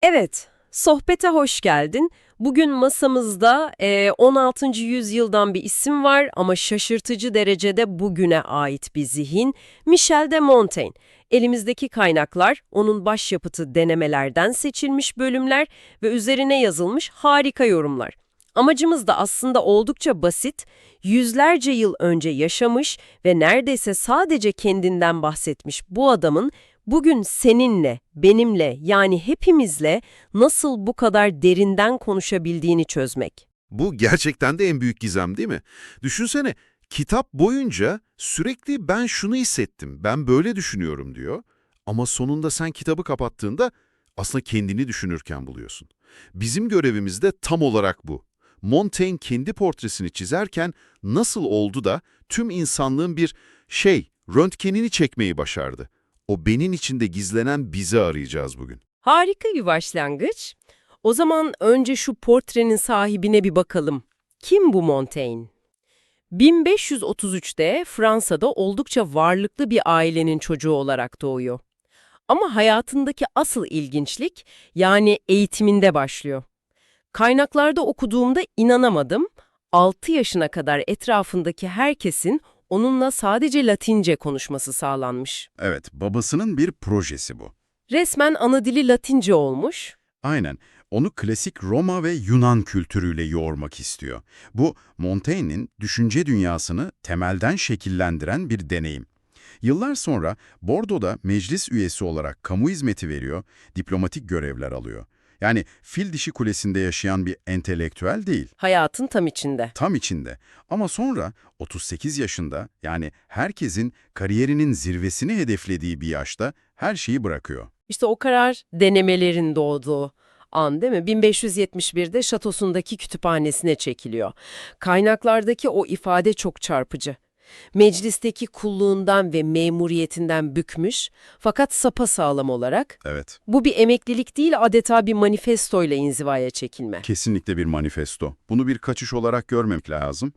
Evet, sohbete hoş geldin. Bugün masamızda 16. yüzyıldan bir isim var ama şaşırtıcı derecede bugüne ait bir zihin. Michel de Montaigne. Elimizdeki kaynaklar onun başyapıtı denemelerden seçilmiş bölümler ve üzerine yazılmış harika yorumlar. Amacımız da aslında oldukça basit. Yüzlerce yıl önce yaşamış ve neredeyse sadece kendinden bahsetmiş bu adamın bugün seninle, benimle yani hepimizle nasıl bu kadar derinden konuşabildiğini çözmek. Bu gerçekten de en büyük gizem değil mi? Düşünsene, kitap boyunca sürekli ben şunu hissettim, ben böyle düşünüyorum diyor. Ama sonunda sen kitabı kapattığında aslında kendini düşünürken buluyorsun. Bizim görevimiz de tam olarak bu. Montaigne kendi portresini çizerken nasıl oldu da tüm insanlığın bir röntgenini çekmeyi başardı. O benin içinde gizlenen bizi arayacağız bugün. Harika bir başlangıç. O zaman önce şu portrenin sahibine bir bakalım. Kim bu Montaigne? 1533'te Fransa'da oldukça varlıklı bir ailenin çocuğu olarak doğuyor. Ama hayatındaki asıl ilginçlik yani eğitiminde başlıyor. Kaynaklarda okuduğumda inanamadım. 6 yaşına kadar etrafındaki herkesin onunla sadece Latince konuşması sağlanmış. Evet, babasının bir projesi bu. Resmen ana dili Latince olmuş. Aynen. Onu klasik Roma ve Yunan kültürüyle yoğurmak istiyor. Bu, Montaigne'in düşünce dünyasını temelden şekillendiren bir deneyim. Yıllar sonra Bordo'da meclis üyesi olarak kamu hizmeti veriyor, diplomatik görevler alıyor. Yani Fil Dişi Kulesi'nde yaşayan bir entelektüel değil, Hayatın tam içinde. tam içinde. Ama sonra 38 yaşında, yani herkesin kariyerinin zirvesini hedeflediği bir yaşta her şeyi bırakıyor. İşte o karar denemelerin doğduğu an değil mi? 1571'de şatosundaki kütüphanesine çekiliyor. Kaynaklardaki o ifade çok çarpıcı. Meclisteki kulluğundan ve memuriyetinden bükmüş fakat sapasağlam olarak Evet. bu bir emeklilik değil adeta bir manifestoyla inzivaya çekilme. Kesinlikle bir manifesto. Bunu bir kaçış olarak görmemek lazım.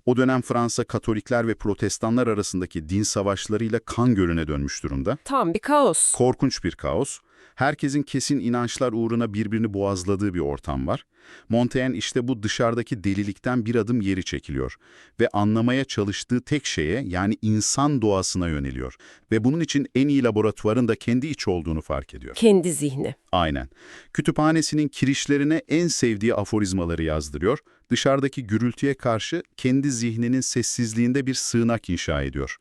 O dönem Fransa, Katolikler ve Protestanlar arasındaki din savaşlarıyla kan gölüne dönmüş durumda. Tam bir kaos. Korkunç bir kaos. Herkesin kesin inançlar uğruna birbirini boğazladığı bir ortam var. Montaigne işte bu dışarıdaki delilikten bir adım geri çekiliyor ve anlamaya çalıştığı tek şeye, yani insan doğasına yöneliyor. Ve bunun için en iyi laboratuvarın da kendi iç olduğunu fark ediyor. Kendi zihni. Aynen. Kütüphanesinin kirişlerine en sevdiği aforizmaları yazdırıyor, dışarıdaki gürültüye karşı kendi zihninin sessizliğinde bir sığınak inşa ediyor.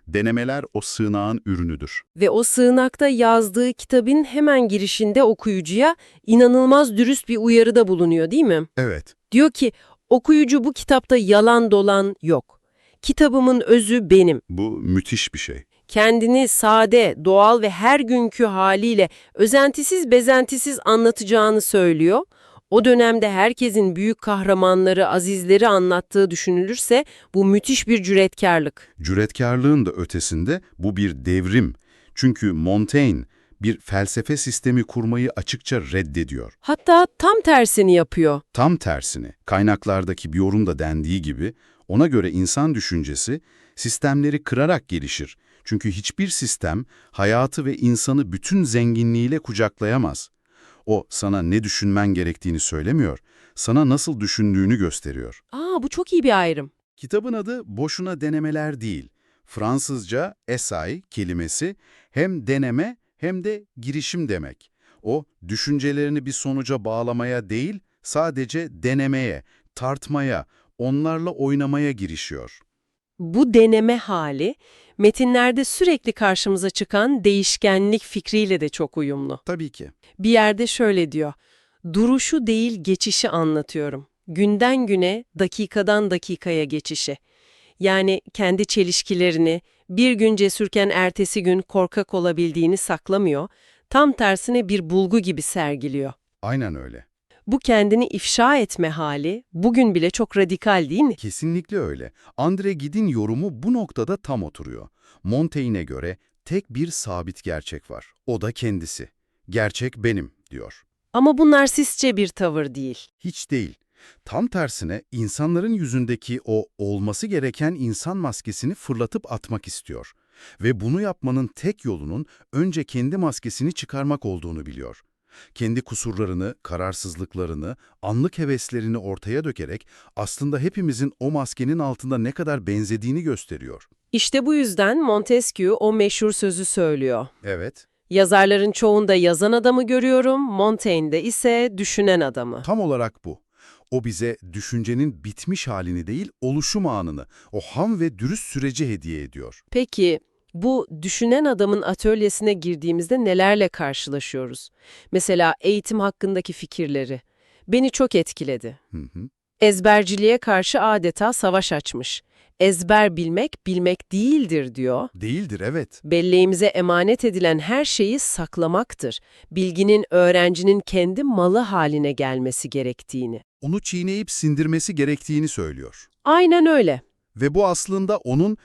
Denemeler o sığınağın ürünüdür. Ve o sığınakta yazdığı kitabın hemen girişinde okuyucuya inanılmaz dürüst bir uyarıda bulunuyor değil mi? Evet. Diyor ki okuyucu bu kitapta yalan dolan yok. Kitabımın özü benim. Bu müthiş bir şey. Kendini sade, doğal ve her günkü haliyle özentisiz bezentisiz anlatacağını söylüyor. O dönemde herkesin büyük kahramanları, azizleri anlattığı düşünülürse bu müthiş bir cüretkarlık. Cüretkarlığın da ötesinde bu bir devrim. Çünkü Montaigne bir felsefe sistemi kurmayı açıkça reddediyor. Hatta tam tersini yapıyor. Tam tersine, kaynaklardaki bir yorumda dendiği gibi, ona göre insan düşüncesi sistemleri kırarak gelişir. Çünkü hiçbir sistem hayatı ve insanı bütün zenginliğiyle kucaklayamaz. O sana ne düşünmen gerektiğini söylemiyor, sana nasıl düşündüğünü gösteriyor. Bu çok iyi bir ayrım. Kitabın adı boşuna denemeler değil. Fransızca essay kelimesi hem deneme hem de girişim demek. O, düşüncelerini bir sonuca bağlamaya değil, sadece denemeye, tartmaya, onlarla oynamaya girişiyor. Bu deneme hali, metinlerde sürekli karşımıza çıkan değişkenlik fikriyle de çok uyumlu. Tabii ki. Bir yerde şöyle diyor, duruşu değil geçişi anlatıyorum. Günden güne, dakikadan dakikaya geçişi. Yani kendi çelişkilerini, bir gün cesurken ertesi gün korkak olabildiğini saklamıyor, tam tersine bir bulgu gibi sergiliyor. Aynen öyle. Bu kendini ifşa etme hali bugün bile çok radikal değil mi? Kesinlikle öyle. André Gide'in yorumu bu noktada tam oturuyor. Montaigne'e göre tek bir sabit gerçek var. O da kendisi. Gerçek benim, diyor. Ama bu narsistçe bir tavır değil. Hiç değil. Tam tersine insanların yüzündeki o olması gereken insan maskesini fırlatıp atmak istiyor. Ve bunu yapmanın tek yolunun önce kendi maskesini çıkarmak olduğunu biliyor. Kendi kusurlarını, kararsızlıklarını, anlık heveslerini ortaya dökerek aslında hepimizin o maskenin altında ne kadar benzediğini gösteriyor. İşte bu yüzden Montesquieu o meşhur sözü söylüyor. Evet, Yazarların çoğunda yazan adamı görüyorum, Montaigne'de ise düşünen adamı. tam olarak bu. O bize düşüncenin bitmiş halini değil, oluşum anını, o ham ve dürüst süreci hediye ediyor. Peki, bu düşünen adamın atölyesine girdiğimizde nelerle karşılaşıyoruz? Mesela eğitim hakkındaki fikirleri. Beni çok etkiledi. Hı hı. Ezberciliğe karşı adeta savaş açmış. Ezber bilmek, bilmek değildir diyor. Değildir, evet. Belleğimize emanet edilen her şeyi saklamaktır. Bilginin öğrencinin kendi malı haline gelmesi gerektiğini. Onu çiğneyip sindirmesi gerektiğini söylüyor. Aynen öyle. Ve bu aslında onun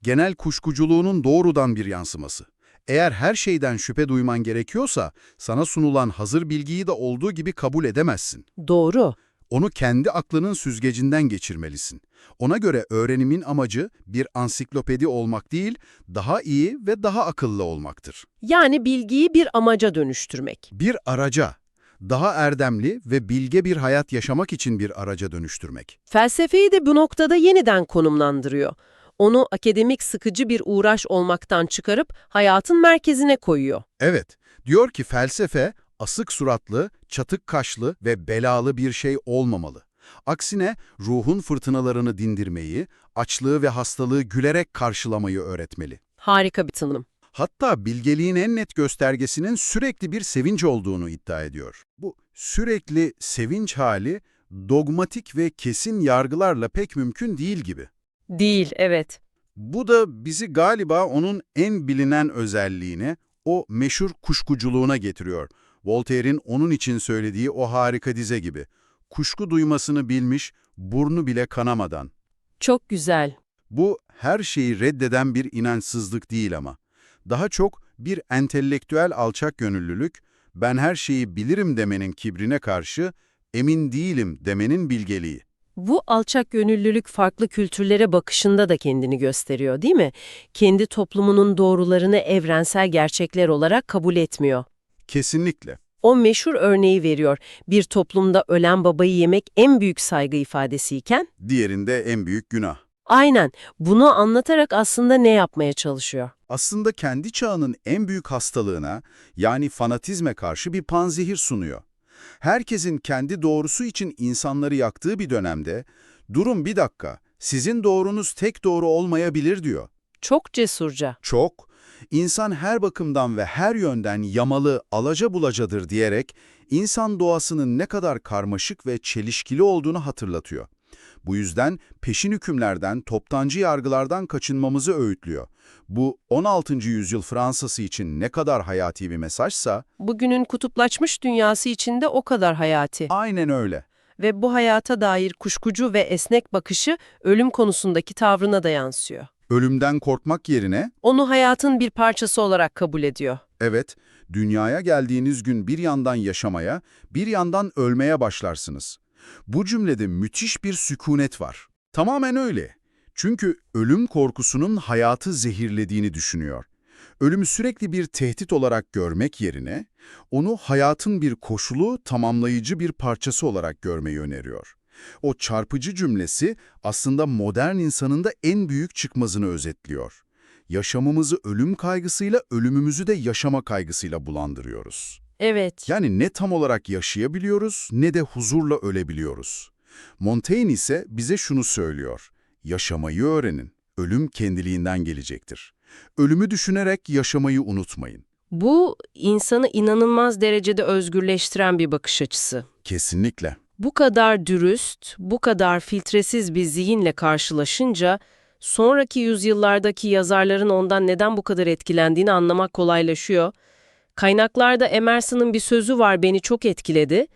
genel kuşkuculuğunun doğrudan bir yansıması. Eğer her şeyden şüphe duyman gerekiyorsa, sana sunulan hazır bilgiyi de olduğu gibi kabul edemezsin. Doğru. Onu kendi aklının süzgecinden geçirmelisin. Ona göre öğrenimin amacı bir ansiklopedi olmak değil, daha iyi ve daha akıllı olmaktır. Yani bilgiyi bir amaca dönüştürmek. Bir araca, daha erdemli ve bilge bir hayat yaşamak için bir araca dönüştürmek. Felsefeyi de bu noktada yeniden konumlandırıyor. Onu akademik sıkıcı bir uğraş olmaktan çıkarıp hayatın merkezine koyuyor. Evet, diyor ki felsefe, asık suratlı, çatık kaşlı ve belalı bir şey olmamalı. Aksine ruhun fırtınalarını dindirmeyi, açlığı ve hastalığı gülerek karşılamayı öğretmeli. Harika bir tanım. Hatta bilgeliğin en net göstergesinin sürekli bir sevinç olduğunu iddia ediyor. Bu sürekli sevinç hali dogmatik ve kesin yargılarla pek mümkün değil gibi. Değil, evet. Bu da bizi galiba onun en bilinen özelliğine, o meşhur kuşkuculuğuna getiriyor. Voltaire'in onun için söylediği o harika dize gibi. Kuşku duymasını bilmiş, burnu bile kanamadan. Çok güzel. Bu her şeyi reddeden bir inançsızlık değil ama. Daha çok bir entelektüel alçak gönüllülük, ben her şeyi bilirim demenin kibrine karşı, emin değilim demenin bilgeliği. Bu alçak gönüllülük farklı kültürlere bakışında da kendini gösteriyor, değil mi? Kendi toplumunun doğrularını evrensel gerçekler olarak kabul etmiyor. Kesinlikle. O meşhur örneği veriyor. Bir toplumda ölen babayı yemek en büyük saygı ifadesiyken, Diğerinde en büyük günah. aynen bunu anlatarak aslında ne yapmaya çalışıyor? Aslında kendi çağının en büyük hastalığına, yani fanatizme karşı bir panzehir sunuyor. Herkesin kendi doğrusu için insanları yaktığı bir dönemde, durun bir dakika, sizin doğrunuz tek doğru olmayabilir diyor. Çok cesurca. Çok, insan her bakımdan ve her yönden yamalı, alaca bulacadır diyerek, insan doğasının ne kadar karmaşık ve çelişkili olduğunu hatırlatıyor. Bu yüzden peşin hükümlerden, toptancı yargılardan kaçınmamızı öğütlüyor. Bu 16. yüzyıl Fransa'sı için ne kadar hayati bir mesajsa, Bugünün kutuplaşmış dünyası içinde o kadar hayati. aynen öyle. Ve bu hayata dair kuşkucu ve esnek bakışı ölüm konusundaki tavrına da yansıyor. Ölümden korkmak yerine, Onu hayatın bir parçası olarak kabul ediyor. evet, dünyaya geldiğiniz gün bir yandan yaşamaya, bir yandan ölmeye başlarsınız. Bu cümlede müthiş bir sükunet var. Tamamen öyle. Çünkü ölüm korkusunun hayatı zehirlediğini düşünüyor. Ölümü sürekli bir tehdit olarak görmek yerine, onu hayatın bir koşulu, tamamlayıcı bir parçası olarak görmeyi öneriyor. O çarpıcı cümlesi aslında modern insanın da en büyük çıkmazını özetliyor. Yaşamımızı ölüm kaygısıyla, ölümümüzü de yaşama kaygısıyla bulandırıyoruz. Evet. Yani ne tam olarak yaşayabiliyoruz ne de huzurla ölebiliyoruz. Montaigne ise bize şunu söylüyor: yaşamayı öğrenin, ölüm kendiliğinden gelecektir. Ölümü düşünerek yaşamayı unutmayın. Bu insanı inanılmaz derecede özgürleştiren bir bakış açısı. Kesinlikle. Bu kadar dürüst, bu kadar filtresiz bir zihinle karşılaşınca sonraki yüzyıllardaki yazarların ondan neden bu kadar etkilendiğini anlamak kolaylaşıyor. Kaynaklarda Emerson'ın bir sözü var, beni çok etkiledi.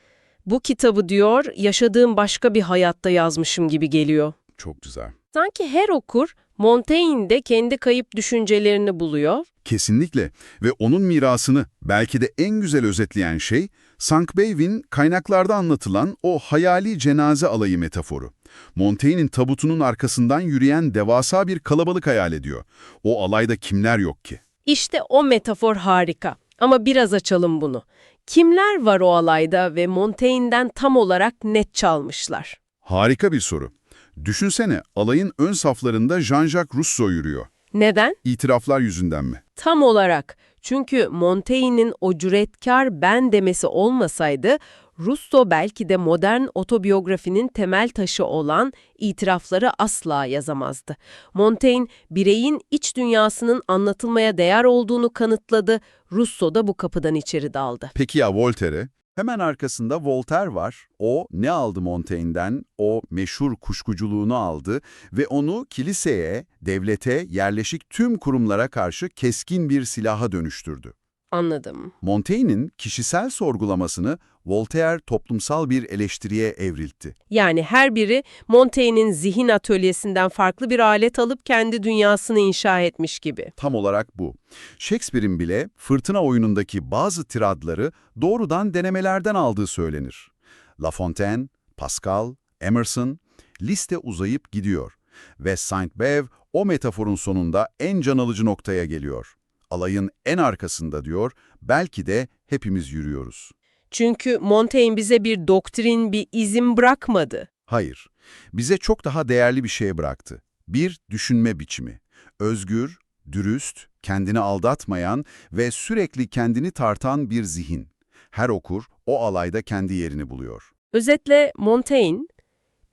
Bu kitabı diyor, yaşadığım başka bir hayatta yazmışım gibi geliyor. Çok güzel. Sanki her okur Montaigne'de kendi kayıp düşüncelerini buluyor. Kesinlikle ve onun mirasını belki de en güzel özetleyen şey, Saint-Beuve'in kaynaklarda anlatılan o hayali cenaze alayı metaforu. Montaigne'in tabutunun arkasından yürüyen devasa bir kalabalık hayal ediyor. O alayda kimler yok ki? İşte o metafor harika. Ama biraz açalım bunu. Kimler var o alayda ve Montaigne'den tam olarak net çalmışlar? Harika bir soru. Düşünsene, alayın ön saflarında Jean-Jacques Rousseau yürüyor. Neden? İtiraflar yüzünden mi? Tam olarak. Çünkü Montaigne'in o cüretkar ben demesi olmasaydı, Rousseau belki de modern otobiyografinin temel taşı olan itirafları asla yazamazdı. Montaigne, bireyin iç dünyasının anlatılmaya değer olduğunu kanıtladı, Rousseau da bu kapıdan içeri daldı. Peki ya Voltaire? Hemen arkasında Voltaire var. O ne aldı Montaigne'den? O meşhur kuşkuculuğunu aldı ve onu kiliseye, devlete, yerleşik tüm kurumlara karşı keskin bir silaha dönüştürdü. Anladım. Montaigne'in kişisel sorgulamasını Voltaire toplumsal bir eleştiriye evriltti. Yani her biri Montaigne'in zihin atölyesinden farklı bir alet alıp kendi dünyasını inşa etmiş gibi. Tam olarak bu. Shakespeare'in bile Fırtına oyunundaki bazı tiradları doğrudan denemelerden aldığı söylenir. La Fontaine, Pascal, Emerson, liste uzayıp gidiyor. Ve Sainte-Beuve o metaforun sonunda en can alıcı noktaya geliyor. Alayın en arkasında diyor, belki de hepimiz yürüyoruz. Çünkü Montaigne bize bir doktrin, bir izin bırakmadı. Hayır, bize çok daha değerli bir şey bıraktı. Bir düşünme biçimi. Özgür, dürüst, kendini aldatmayan ve sürekli kendini tartan bir zihin. Her okur o alayda kendi yerini buluyor. Özetle Montaigne,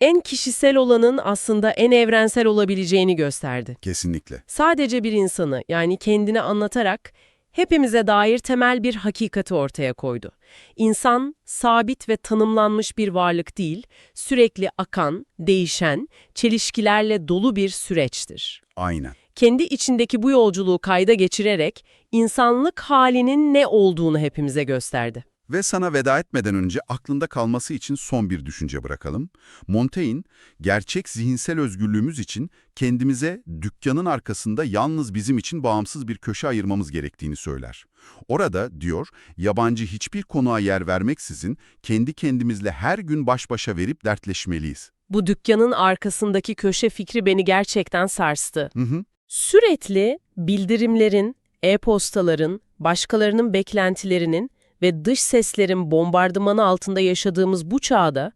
en kişisel olanın aslında en evrensel olabileceğini gösterdi. Kesinlikle. Sadece bir insanı, yani kendini anlatarak hepimize dair temel bir hakikati ortaya koydu. İnsan, sabit ve tanımlanmış bir varlık değil, sürekli akan, değişen, çelişkilerle dolu bir süreçtir. Aynen. Kendi içindeki bu yolculuğu kayda geçirerek insanlık halinin ne olduğunu hepimize gösterdi. Ve sana veda etmeden önce aklında kalması için son bir düşünce bırakalım. Montaigne, gerçek zihinsel özgürlüğümüz için kendimize dükkanın arkasında yalnız bizim için bağımsız bir köşe ayırmamız gerektiğini söyler. Orada, diyor, yabancı hiçbir konuğa yer vermeksizin kendi kendimizle her gün baş başa verip dertleşmeliyiz. Bu dükkanın arkasındaki köşe fikri beni gerçekten sarstı. Hı. Sürekli bildirimlerin, e-postaların, başkalarının beklentilerinin ve dış seslerin bombardımanı altında yaşadığımız bu çağda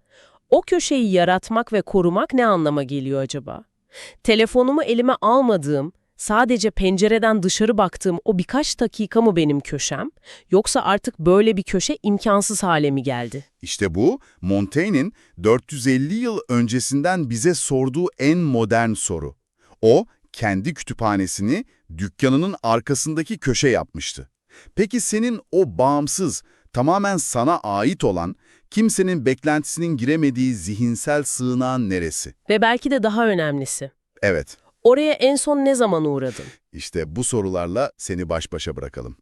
o köşeyi yaratmak ve korumak ne anlama geliyor acaba? Telefonumu elime almadığım, sadece pencereden dışarı baktığım o birkaç dakika mı benim köşem, yoksa artık böyle bir köşe imkansız hale mi geldi? İşte bu, Montaigne'in 450 yıl öncesinden bize sorduğu en modern soru. O, kendi kütüphanesini dükkanının arkasındaki köşe yapmıştı. Peki senin o bağımsız, tamamen sana ait olan, kimsenin beklentisinin giremediği zihinsel sığınağın neresi? Ve belki de daha önemlisi, Evet, oraya en son ne zaman uğradın? işte bu sorularla seni baş başa bırakalım.